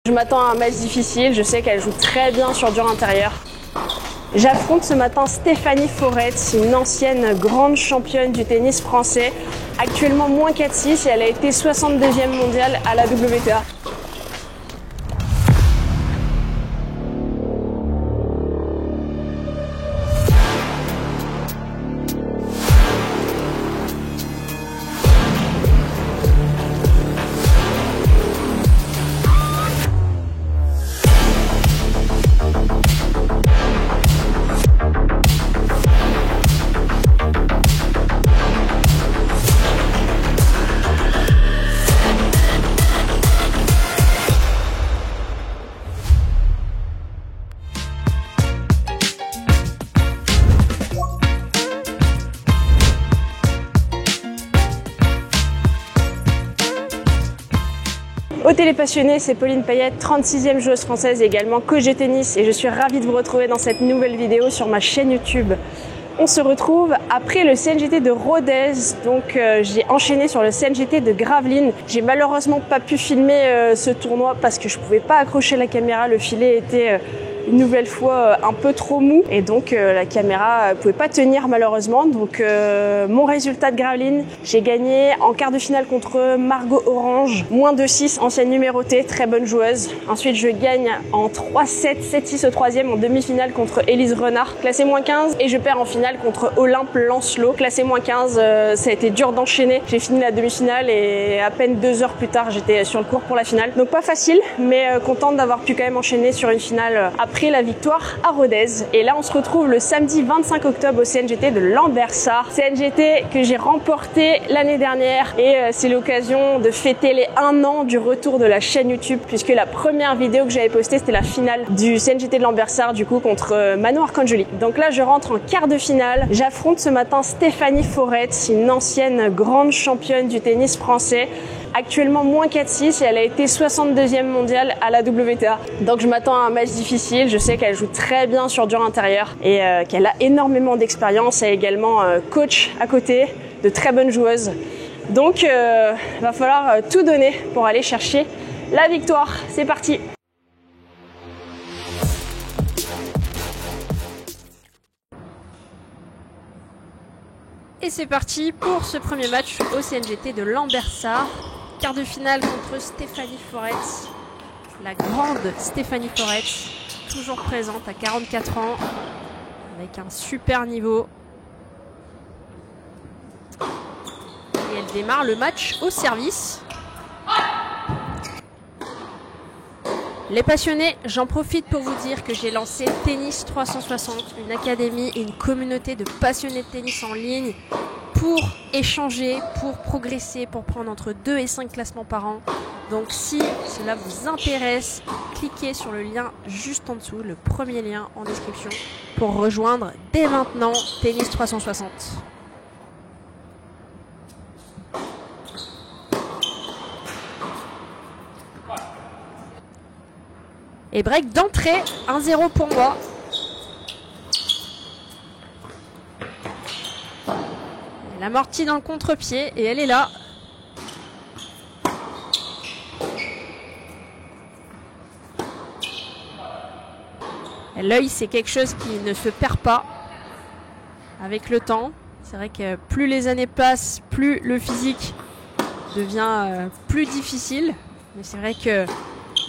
Je m'attends à un match difficile, je sais qu'elle joue très bien sur dur intérieur. J'affronte ce matin Stéphanie Foretz, une ancienne grande championne du tennis français, actuellement moins 4-6 et elle a été 62e mondiale à la WTA. Au Télépassionné, c'est Pauline Payette, 36e joueuse française et également coach de tennis et je suis ravie de vous retrouver dans cette nouvelle vidéo sur ma chaîne YouTube. On se retrouve après le CNGT de Rodez, donc j'ai enchaîné sur le CNGT de Gravelines. J'ai malheureusement pas pu filmer ce tournoi parce que je pouvais pas accrocher la caméra, le filet était une nouvelle fois un peu trop mou et donc la caméra pouvait pas tenir malheureusement. Donc mon résultat de Gravelines, j'ai gagné en quart de finale contre Margot Orange, moins 2-6, ancienne numérotée, très bonne joueuse. Ensuite je gagne en 3-7, 7-6 au troisième en demi-finale contre Élise Renard, classée moins 15, et je perds en finale contre Olympe Lancelot, classée moins 15. Ça a été dur d'enchaîner, j'ai fini la demi-finale et à peine 2 heures plus tard j'étais sur le court pour la finale. Donc pas facile, mais contente d'avoir pu quand même enchaîner sur une finale après la victoire à Rodez. Et là on se retrouve le samedi 25 octobre au CNGT de Lambersart, CNGT que j'ai remporté l'année dernière et c'est l'occasion de fêter les 1 an du retour de la chaîne YouTube puisque la première vidéo que j'avais postée c'était la finale du CNGT de Lambersart du coup contre Manon Arcangeli. Donc là je rentre en quart de finale, j'affronte ce matin Stéphanie Foretz, une ancienne grande championne du tennis français, actuellement moins 4-6 et elle a été 62e mondiale à la WTA. Donc je m'attends à un match difficile, je sais qu'elle joue très bien sur dur intérieur et qu'elle a énormément d'expérience et également coach à côté, de très bonnes joueuses. Donc va falloir tout donner pour aller chercher la victoire. C'est parti! Et c'est parti pour ce premier match au CNGT de Lambersart. Quart de finale contre Stéphanie Foretz, la grande Stéphanie Foretz, toujours présente à 44 ans, avec un super niveau. Et elle démarre le match au service. Les passionnés, j'en profite pour vous dire que j'ai lancé Tennis 360, une académie et une communauté de passionnés de tennis en ligne pour échanger, pour progresser, pour prendre entre 2 et 5 classements par an. Donc si cela vous intéresse, cliquez sur le lien juste en dessous, le premier lien en description, pour rejoindre dès maintenant Tennis 360. Et break d'entrée, 1-0 pour moi. Elle amortit dans le contre-pied et elle est là. L'œil, c'est quelque chose qui ne se perd pas avec le temps. C'est vrai que plus les années passent, plus le physique devient plus difficile. Mais c'est vrai que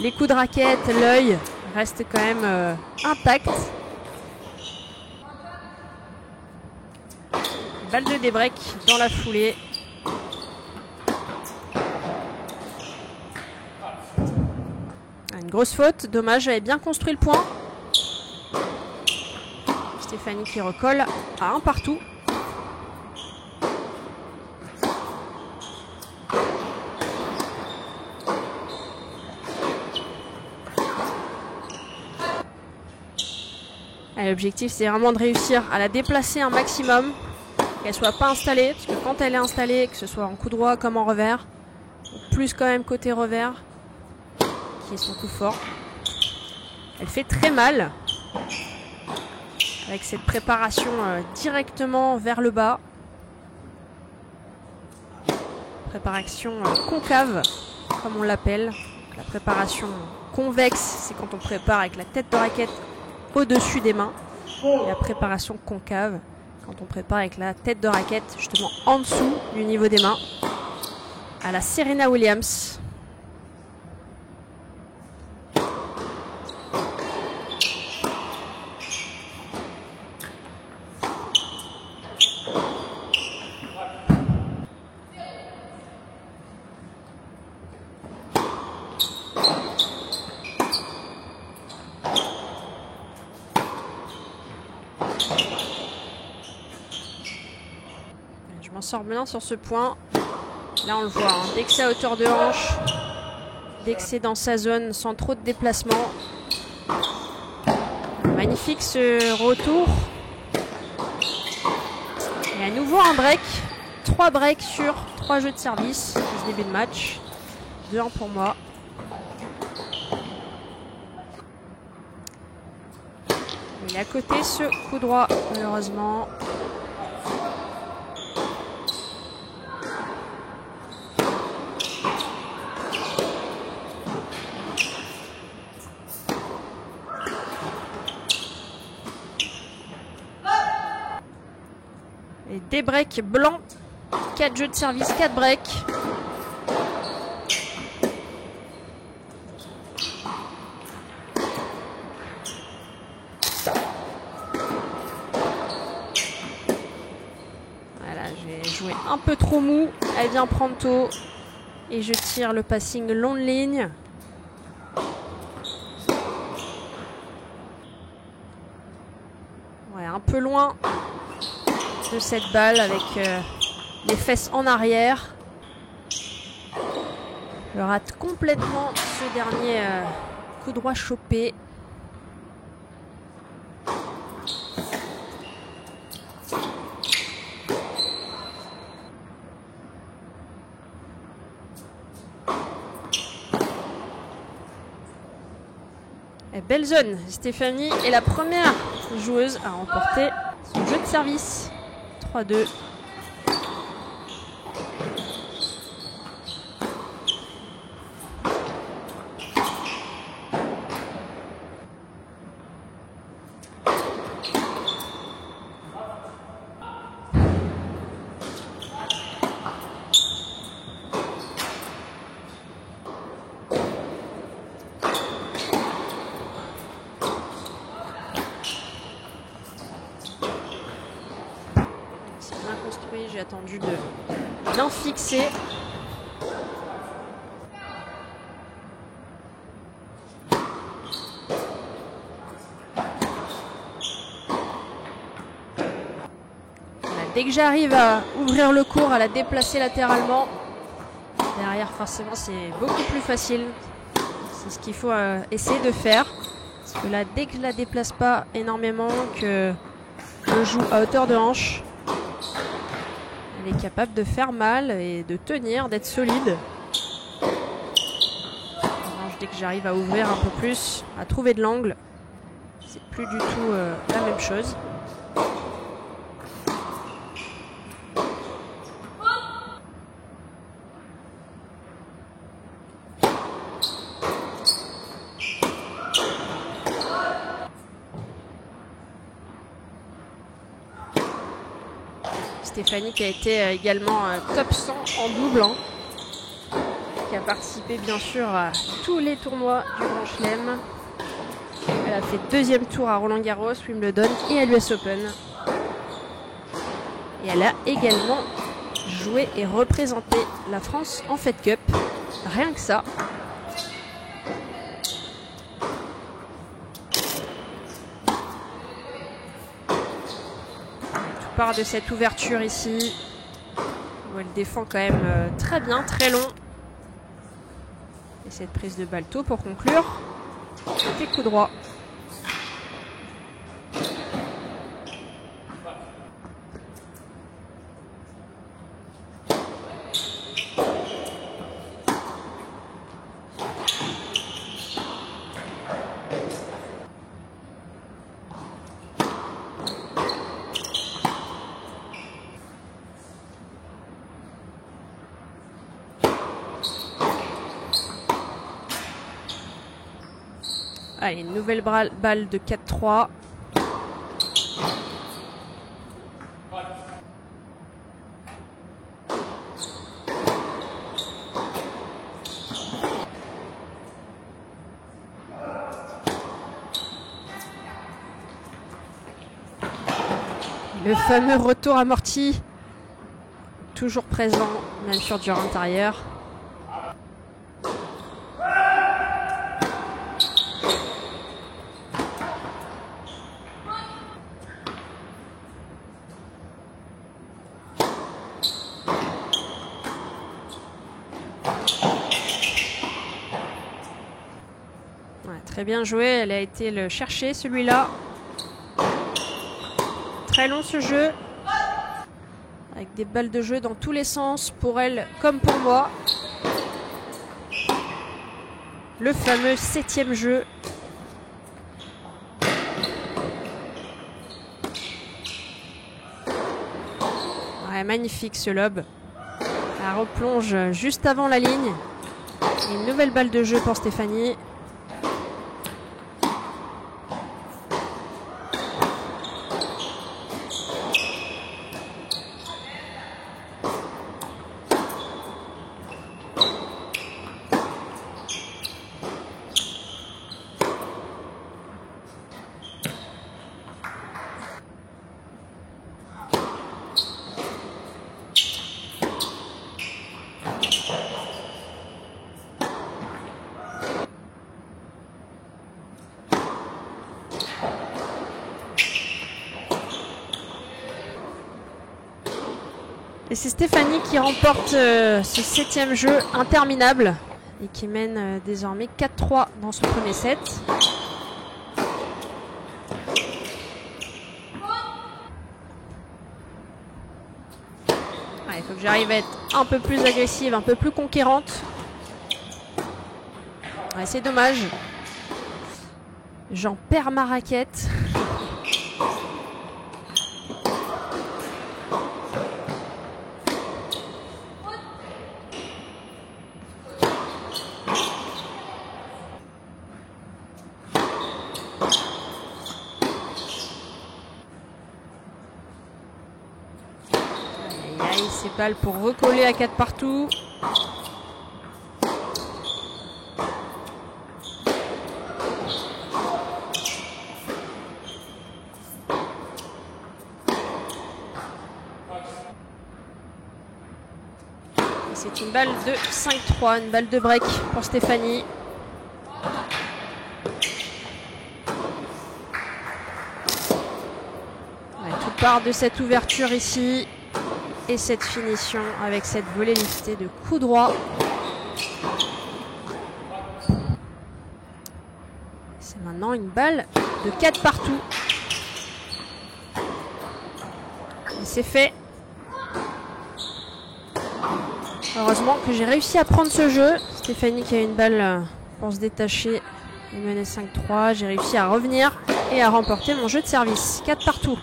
les coups de raquette, l'œil reste quand même intact. Balle de débreak dans la foulée. Une grosse faute, dommage, j'avais bien construit le point. Stéphanie qui recolle à 1 partout. L'objectif c'est vraiment de réussir à la déplacer un maximum, qu'elle soit pas installée, parce que quand elle est installée, que ce soit en coup droit comme en revers, plus quand même côté revers, qui est son coup fort. Elle fait très mal, avec cette préparation directement vers le bas. Préparation concave, comme on l'appelle, la préparation convexe, c'est quand on prépare avec la tête de raquette au-dessus des mains. Et la préparation concave, quand on prépare avec la tête de raquette justement en dessous du niveau des mains. À la Serena Williams. Je m'en sors bien sur ce point. Là, on le voit, hein. Dès que c'est à hauteur de hanche, dès que c'est dans sa zone, sans trop de déplacement. Magnifique ce retour. Et à nouveau un break. 3 breaks sur 3 jeux de service. Ce début de match. 2-1 pour moi. Il est à côté ce coup droit, malheureusement. Et des breaks blancs. 4 jeux de service, 4 breaks. Voilà, j'ai joué un peu trop mou. Elle vient prendre tôt. Et je tire le passing long de ligne. Ouais, un peu loin de cette balle avec les fesses en arrière. Je rate complètement ce dernier coup droit chopé. Et belle zone. Stéphanie est la première joueuse à remporter son jeu de service. 3-2. J'ai attendu de bien fixer. Voilà, dès que j'arrive à ouvrir le court, à la déplacer latéralement, derrière forcément c'est beaucoup plus facile. C'est ce qu'il faut essayer de faire. Parce que là, dès que je la déplace pas énormément, que je joue à hauteur de hanche, elle est capable de faire mal et de tenir, d'être solide. Dès que j'arrive à ouvrir un peu plus, à trouver de l'angle, c'est plus du tout la même chose. Stéphanie qui a été également top 100 en double, hein, qui a participé bien sûr à tous les tournois du Grand Chelem. Elle a fait deuxième tour à Roland Garros, Wimbledon et à l'US Open. Et elle a également joué et représenté la France en Fed Cup. Rien que ça. Part de cette ouverture ici où elle défend quand même très bien, très long. Et cette prise de balle tôt pour conclure. C'était coup droit. Allez, une nouvelle balle de 4-3. Le fameux retour amorti, toujours présent, même sur dur intérieur. Ouais, très bien joué, elle a été le chercher celui-là. Très long ce jeu, avec des balles de jeu dans tous les sens, pour elle comme pour moi. Le fameux 7e jeu. Ouais, magnifique ce lob. Elle replonge juste avant la ligne. Et une nouvelle balle de jeu pour Stéphanie. Et c'est Stéphanie qui remporte ce 7e jeu interminable et qui mène désormais 4-3 dans son premier set. Il faut que j'arrive à être un peu plus agressive, un peu plus conquérante. Ouais, c'est dommage. J'en perds ma raquette. Ces balles pour recoller à 4 partout. C'est une balle de 5-3, une balle de break pour Stéphanie. Ouais, tout part de cette ouverture ici. Et cette finition avec cette volée liftée de coup droit. C'est maintenant une balle de 4 partout. Et c'est fait. Heureusement que j'ai réussi à prendre ce jeu. Stéphanie qui a une balle pour se détacher et mener 5-3. J'ai réussi à revenir et à remporter mon jeu de service. 4 partout.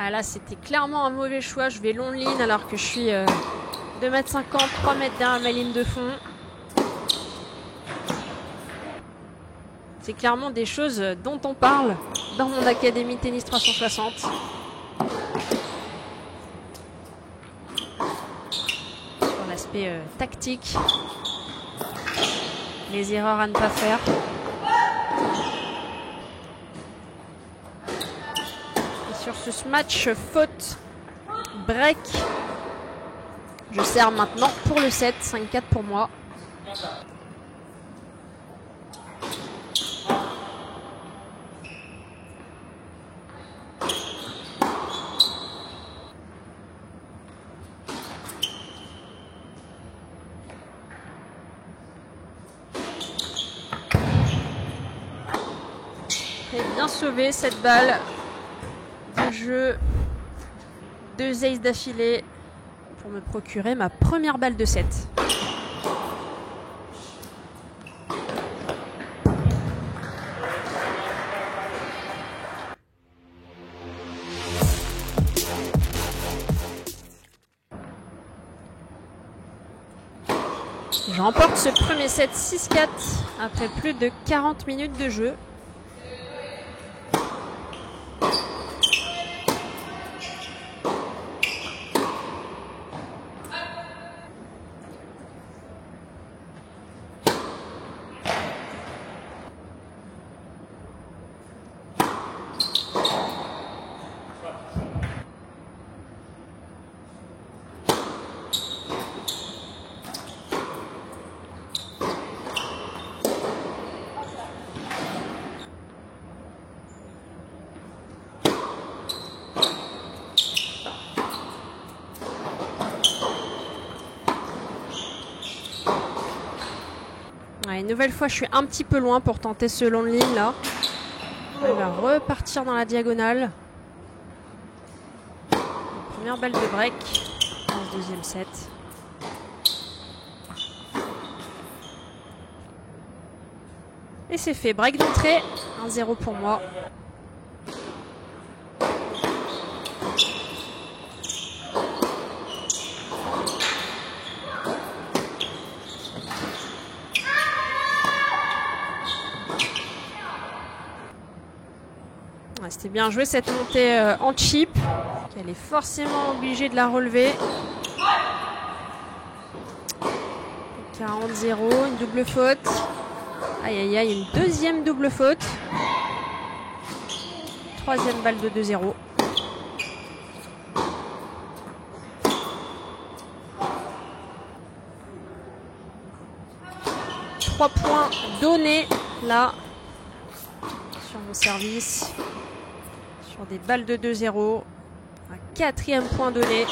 Ah là, c'était clairement un mauvais choix. Je vais long ligne alors que je suis 2,50 m, 3 m derrière ma ligne de fond. C'est clairement des choses dont on parle dans mon Académie Tennis 360. Sur l'aspect tactique, les erreurs à ne pas faire. Sur ce match faute break, je sers maintenant pour le 7, 5-4 pour moi. Et bien sauvé cette balle de jeu. 2 aces d'affilée pour me procurer ma première balle de 7. J'emporte ce premier set 6-4 après plus de 40 minutes de jeu. Une nouvelle fois, je suis un petit peu loin pour tenter ce long ligne là. Elle va repartir dans la diagonale. Première balle de break dans ce deuxième set. Et c'est fait. Break d'entrée. 1-0 pour moi. C'était bien joué cette montée en chip. Elle est forcément obligée de la relever. 40-0, une double faute. Aïe aïe aïe, une deuxième double faute. Troisième balle de 2-0. Trois points donnés là sur mon service. Sur des balles de 2-0. Un quatrième point donné.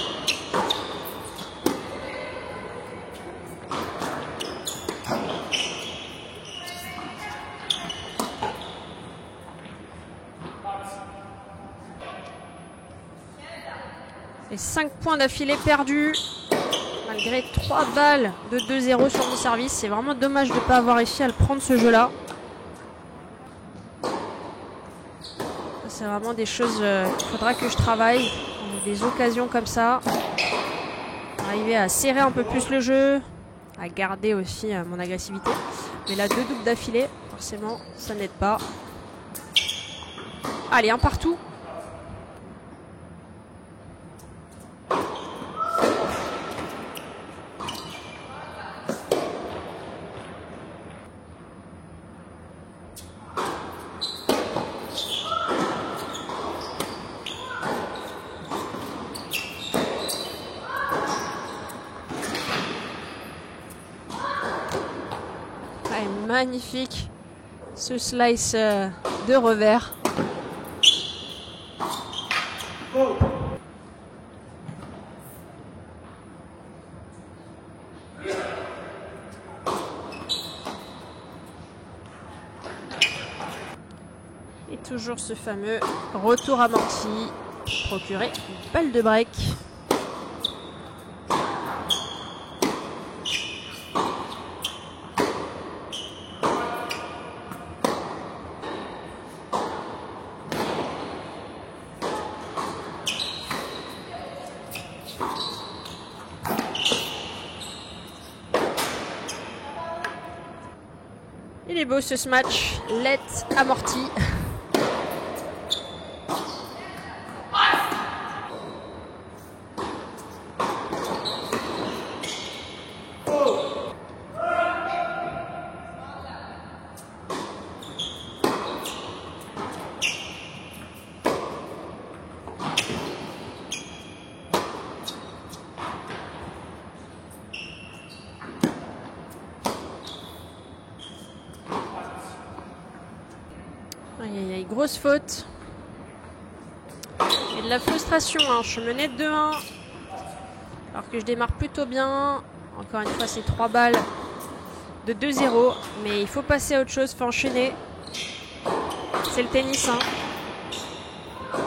Et 5 points d'affilée perdus. Malgré 3 balles de 2-0 sur mon service. C'est vraiment dommage de ne pas avoir réussi à le prendre ce jeu-là. C'est vraiment des choses qu'il faudra que je travaille. Des occasions comme ça. Arriver à serrer un peu plus le jeu. À garder aussi mon agressivité. Mais là, 2 doubles d'affilée, forcément, ça n'aide pas. Allez, un partout. Magnifique ce slice de revers. Et toujours ce fameux retour amorti pour procurer une balle de break. Il est beau ce match, let amorti. Aïe aïe aïe, grosse faute. Et de la frustration, hein. Je suis menée de 2-1. Alors que je démarre plutôt bien. Encore une fois, c'est 3 balles de 2-0. Mais il faut passer à autre chose, il faut enchaîner. C'est le tennis, hein.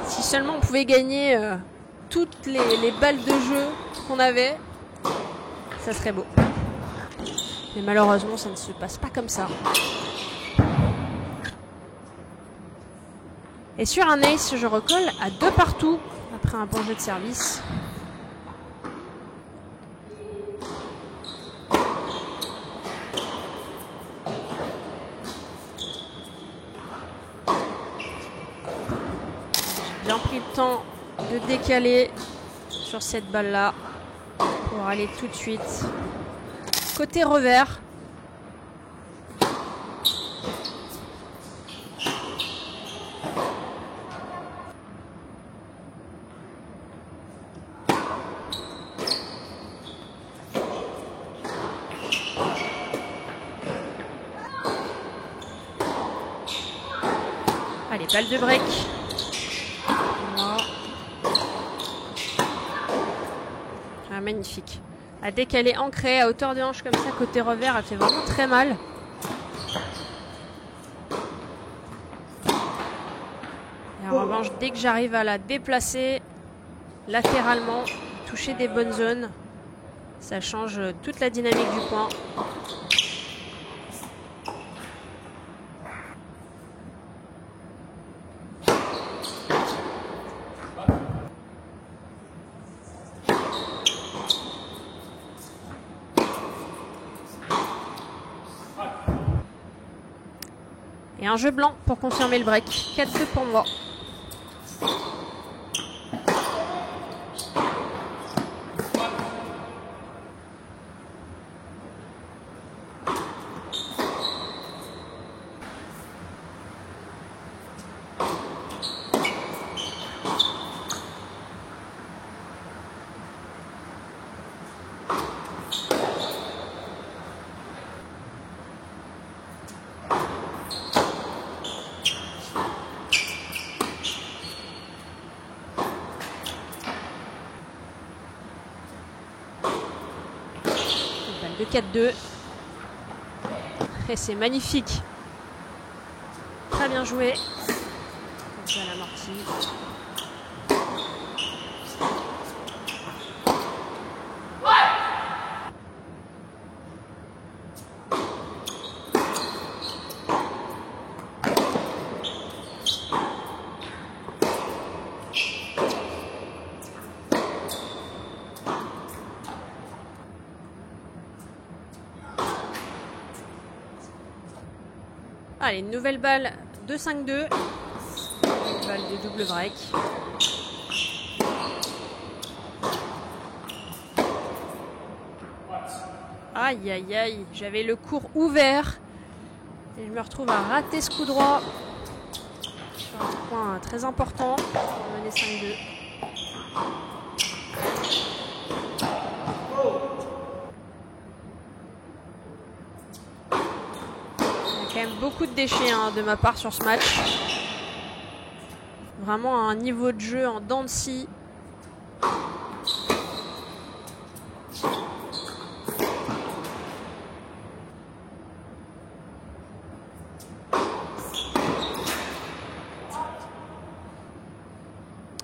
Si seulement on pouvait gagner toutes les balles de jeu qu'on avait, ça serait beau. Mais malheureusement, ça ne se passe pas comme ça. Et sur un ace, je recolle à 2 partout après un bon jeu de service. J'ai bien pris le temps de décaler sur cette balle-là pour aller tout de suite côté revers. Allez, balle de break. Voilà. Ah, magnifique. À décaler ancré à hauteur de hanche comme ça, côté revers, elle fait vraiment très mal. Et en revanche, dès que j'arrive à la déplacer latéralement, toucher des bonnes zones, ça change toute la dynamique du point. Et un jeu blanc pour confirmer le break. 4-2 pour moi. Le 4-2. Et c'est magnifique. Très bien joué. Comme ça, l'amorti. Allez, une nouvelle balle de 5-2. Une balle de double break. Aïe, aïe, aïe. J'avais le court ouvert. Et je me retrouve à rater ce coup droit. Sur un point très important. On menait 5-2. Quand même beaucoup de déchets de ma part sur ce match. Vraiment un niveau de jeu en dents de scie.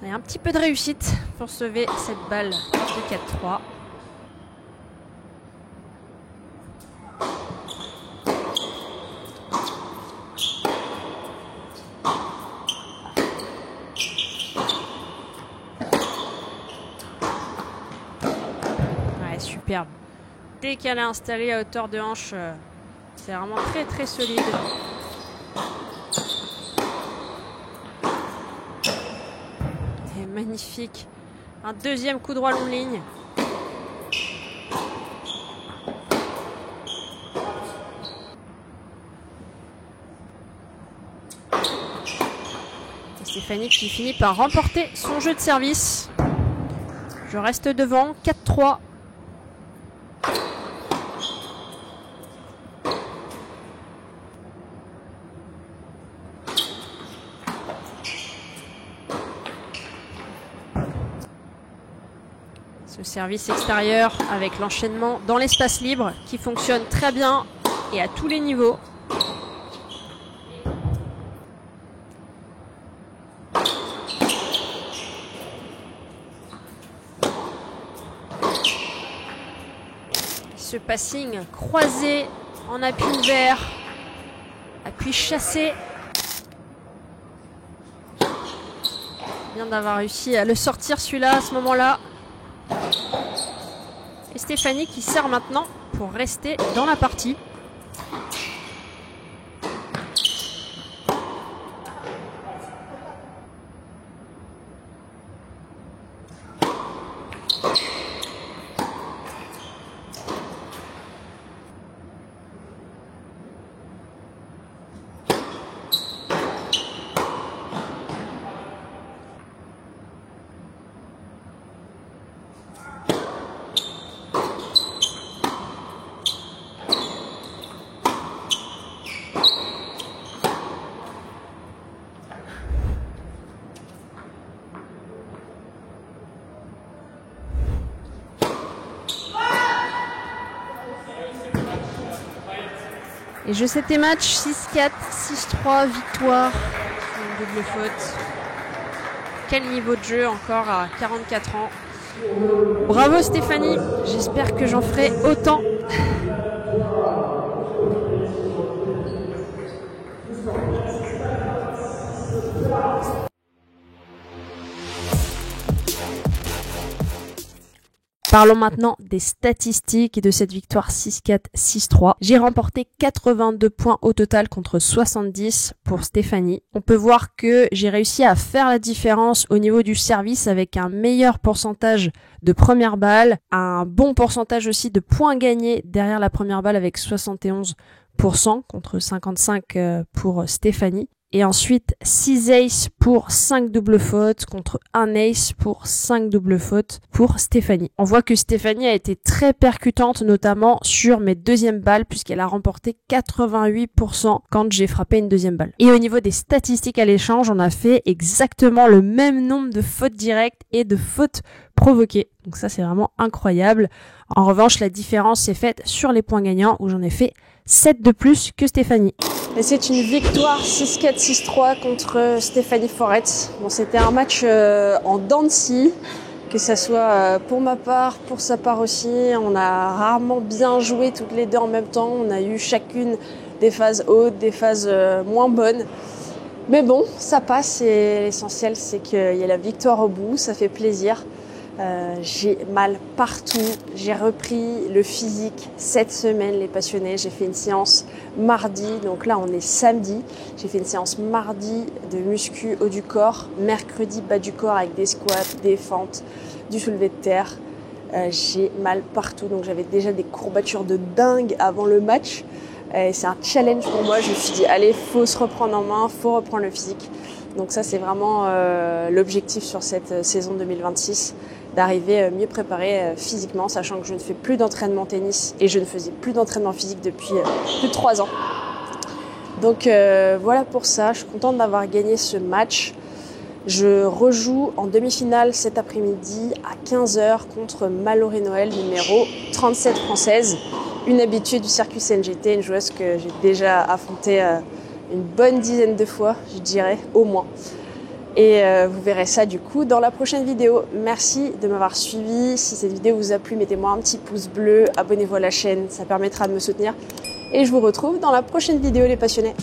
Et un petit peu de réussite pour sauver cette balle de 4-3. Superbe. Dès qu'elle est installée à hauteur de hanche, c'est vraiment très très solide. Et magnifique. Un deuxième coup droit longue ligne. Et Stéphanie qui finit par remporter son jeu de service. Je reste devant, 4-3. Ce service extérieur avec l'enchaînement dans l'espace libre qui fonctionne très bien et à tous les niveaux. ce passing croisé en appui ouvert, appui chassé. Bien d'avoir réussi à le sortir celui-là à ce moment-là. Et Stéphanie qui sert maintenant pour rester dans la partie. Et je sais tes matchs 6-4, 6-3, victoire. Une double faute. Quel niveau de jeu encore à 44 ans. Bravo Stéphanie, j'espère que j'en ferai autant. Parlons maintenant des statistiques et de cette victoire 6-4, 6-3. J'ai remporté 82 points au total contre 70 pour Stéphanie. On peut voir que j'ai réussi à faire la différence au niveau du service avec un meilleur pourcentage de première balle, un bon pourcentage aussi de points gagnés derrière la première balle avec 71% contre 55 pour Stéphanie. Et ensuite 6 aces pour 5 doubles fautes contre 1 ace pour 5 doubles fautes pour Stéphanie. On voit que Stéphanie a été très percutante, notamment sur mes deuxièmes balles, puisqu'elle a remporté 88% quand j'ai frappé une deuxième balle. Et au niveau des statistiques à l'échange, on a fait exactement le même nombre de fautes directes et de fautes provoquées. Donc ça, c'est vraiment incroyable. En revanche, la différence s'est faite sur les points gagnants, où j'en ai fait 7 de plus que Stéphanie. Et c'est une victoire 6-4, 6-3 contre Stéphanie Foret. Bon, c'était un match en dents de scie, que ça soit pour ma part, pour sa part aussi. On a rarement bien joué toutes les deux en même temps. On a eu chacune des phases hautes, des phases moins bonnes. Mais bon, ça passe et l'essentiel, c'est qu'il y a la victoire au bout. Ça fait plaisir. J'ai mal partout, j'ai repris le physique cette semaine, les passionnés. J'ai fait une séance mardi, donc là on est samedi. J'ai fait une séance mardi de muscu haut du corps, mercredi bas du corps avec des squats, des fentes, du soulevé de terre. J'ai mal partout, donc j'avais déjà des courbatures de dingue avant le match. C'est un challenge pour moi, je me suis dit allez, faut se reprendre en main, faut reprendre le physique. Donc ça c'est vraiment l'objectif sur cette saison 2026. D'arriver mieux préparée physiquement, sachant que je ne fais plus d'entraînement tennis et je ne faisais plus d'entraînement physique depuis plus de 3 ans. Donc voilà pour ça, je suis contente d'avoir gagné ce match. Je rejoue en demi-finale cet après-midi à 15h contre Mallory Noël, numéro 37 française, une habituée du circuit CNGT, une joueuse que j'ai déjà affrontée une bonne dizaine de fois, je dirais, au moins. Et vous verrez ça du coup dans la prochaine vidéo. Merci de m'avoir suivi. Si cette vidéo vous a plu, mettez-moi un petit pouce bleu, abonnez-vous à la chaîne, ça permettra de me soutenir. Et je vous retrouve dans la prochaine vidéo les passionnés.